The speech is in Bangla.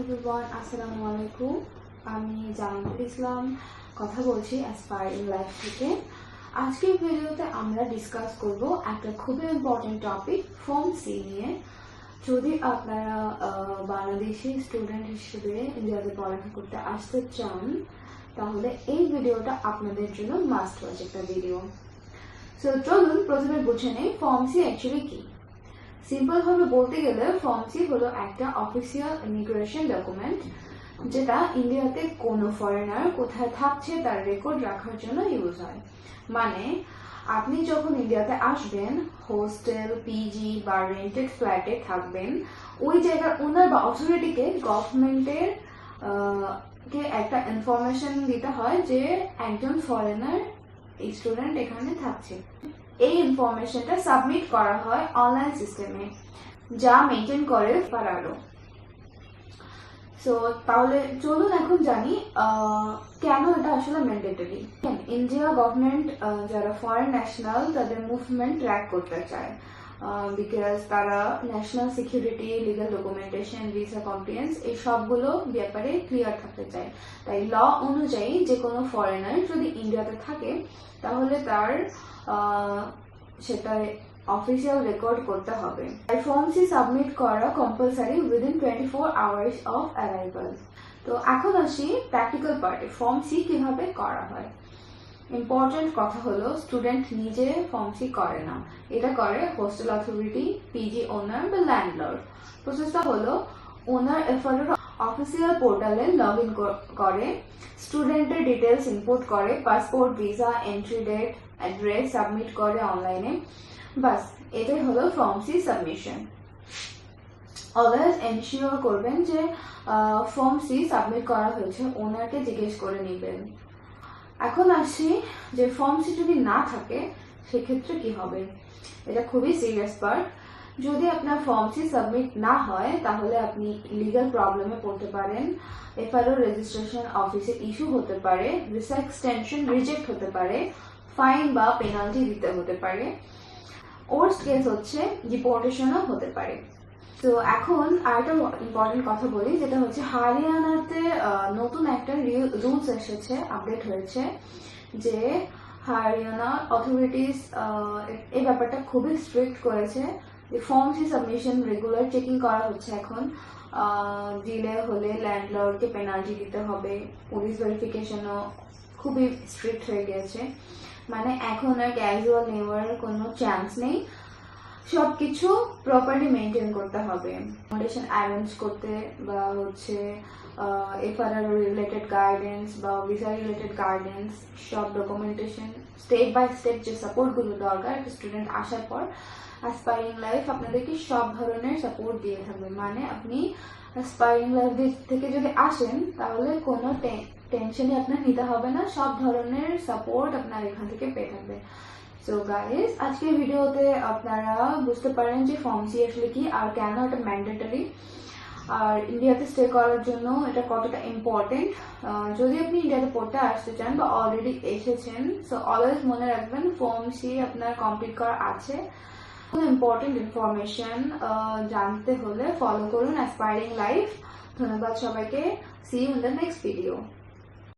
everyone, আসসালামু আলাইকুম। আমি জামাতুল ইসলাম কথা বলছি অ্যাসপায়ারিং লাইফ থেকে। আজকের ভিডিওতে আমরা ডিসকাস করব একটা খুবই ইম্পর্টেন্ট টপিক ফর্ম সি নিয়ে। যদি আপনারা বাংলাদেশি স্টুডেন্ট হিসেবে ইন্ডিয়াতে পড়ালেখা করতে আসতে চান তাহলে এই ভিডিওটা আপনাদের জন্য মাস্ট ওয়াচ একটা ভিডিও। সো চলুন প্রথমে বুঝে নেই ফর্ম সি অ্যাকচুয়ালি কি। সিম্পল ভাবে বলতে গেলে ফর্ম সি হলো একটা অফিসিয়াল ইমিগ্রেশন ডকুমেন্ট যেটা ইন্ডিয়াতে কোনো ফরেনার কোথায় থাকছে তার রেকর্ড রাখার জন্য ইউজ হয়। মানে আপনি যখন ইন্ডিয়াতে আসবেন, হোস্টেল, পিজি বা রেন্টেড ফ্ল্যাটে থাকবেন, ওই জায়গার ওনার বা অথরিটিকে গভর্নমেন্টের কে একটা ইনফরমেশন দিতে হয় যে একজন ফরেনার স্টুডেন্ট এখানে থাকছে। এই ইনফরমেশনটা সাবমিট করা হয় অনলাইন সিস্টেমে, যা মেনটেন করে পারারো। সো তাহলে চলুন এখন জানি কেন এটা আসলে ম্যান্ডেটরি। ইন্ডিয়া গভর্নমেন্ট যারা ফরেন ন্যাশনাল তাদের মুভমেন্ট ট্র্যাক করতে চায়, বিকজ তারা national security, legal documentation, visa compliance এই সবগুলো ব্যাপারে ক্লিয়ার থাকতে চায়। তাই ল অনুযায়ী যে কোনো ফরেনার যদি ইন্ডিয়াতে থাকে তাহলে তার সেটা অফিসিয়াল রেকর্ড করতে হবে। ফর্ম সি সাবমিট করা compulsory within 24 hours of arrival. তো এখন আসি প্র্যাকটিক্যাল পার্টে, ফর্ম সি কিভাবে করা হয়। ইম্পর্টেন্ট কথা হলো স্টুডেন্ট নিজে ফর্ম সি করে না, এটা করে হোস্টেল অথরিটি, পিজি ওনার বা ল্যান্ডলর্ড। প্রসেসটা হলো ওনার এফআরও অফিসিয়াল পোর্টালে লগ ইন করে, স্টুডেন্টের ডিটেলস ইনপুট করে, passport, visa, entry date, address submit করে অনলাইনে। বাস এটাই হলো form C submission. Always ensure করবেন যে ফর্ম সি সাবমিট করা হয়েছে, ওনারকে জিজ্ঞেস করে নেবেন। এখন আসি যে ফর্ম সি যদি না থাকে সেক্ষেত্রে কি হবে। এটা খুবই সিরিয়াস পার্ট। যদি আপনার ফর্ম সি সাবমিট না হয় তাহলে আপনি লিগাল প্রবলেমে পড়তে পারেন, এফআরও রেজিস্ট্রেশন অফিসে ইস্যু হতে পারে, ভিসা এক্সটেনশন রিজেক্ট হতে পারে, ফাইন বা পেনাল্টি দিতে হতে পারে, ওয়ার্স্ট কেস হচ্ছে ডিপোর্টেশনও হতে পারে। তো এখন আরেকটা ইম্পর্টেন্ট কথা বলি, যেটা হচ্ছে হরিয়ানাতে নতুন একটা রুলস এসেছে, আপডেট হয়েছে যে হরিয়ানা অথরিটিস এই ব্যাপারটা খুবই স্ট্রিক্ট করেছে। Form C submission regular checking করা হচ্ছে এখন। ডিলে হলে ল্যান্ডলর্ডকে পেনাল্টি দিতে হবে, পুলিশ ভেরিফিকেশনও খুবই স্ট্রিক্ট হয়ে গিয়েছে। মানে এখন আর ক্যাজুয়াল নেওয়ার কোনো চান্স নেই, সবকিছু প্রপারলি মেনটেন করতে হবে। অ্যাকোমোডেশন অ্যারেঞ্জ করতে বা হচ্ছে এফআরআর রিলেটেড গাইডেন্স বা ভিসা রিলেটেড গাইডেন্স, সব ডকুমেন্টেশন স্টেপ বাই স্টেপ যে সাপোর্টগুলো দরকার স্টুডেন্ট আসার পর, অ্যাসপায়ারিং লাইফ আপনাদেরকে সব ধরনের সাপোর্ট দিয়ে থাকবে। মানে আপনি অ্যাসপায়ারিং লাইফ থেকে যদি আসেন তাহলে কোনো টেনশনই আপনার নিতে হবে না, সব ধরনের সাপোর্ট আপনার এখান থেকে পেয়ে থাকবে। সো গাইস, আজকের ভিডিওতে আপনারা বুঝতে পারেন যে ফর্ম সি আসলে কি আর কেন এটা ম্যান্ডেটরি, আর ইন্ডিয়াতে স্টে করার জন্য এটা কতটা ইম্পর্টেন্ট। যদি আপনি ইন্ডিয়াতে পড়তে আসতে চান বা অলরেডি এসেছেন, সো অলওয়েজ মনে রাখবেন ফর্ম সি আপনার কমপ্লিট করা আছে। ইম্পর্টেন্ট ইনফরমেশন জানতে হলে ফলো করুন অ্যাসপায়ারিং লাইফ। ধন্যবাদ সবাইকে। See you in the next video.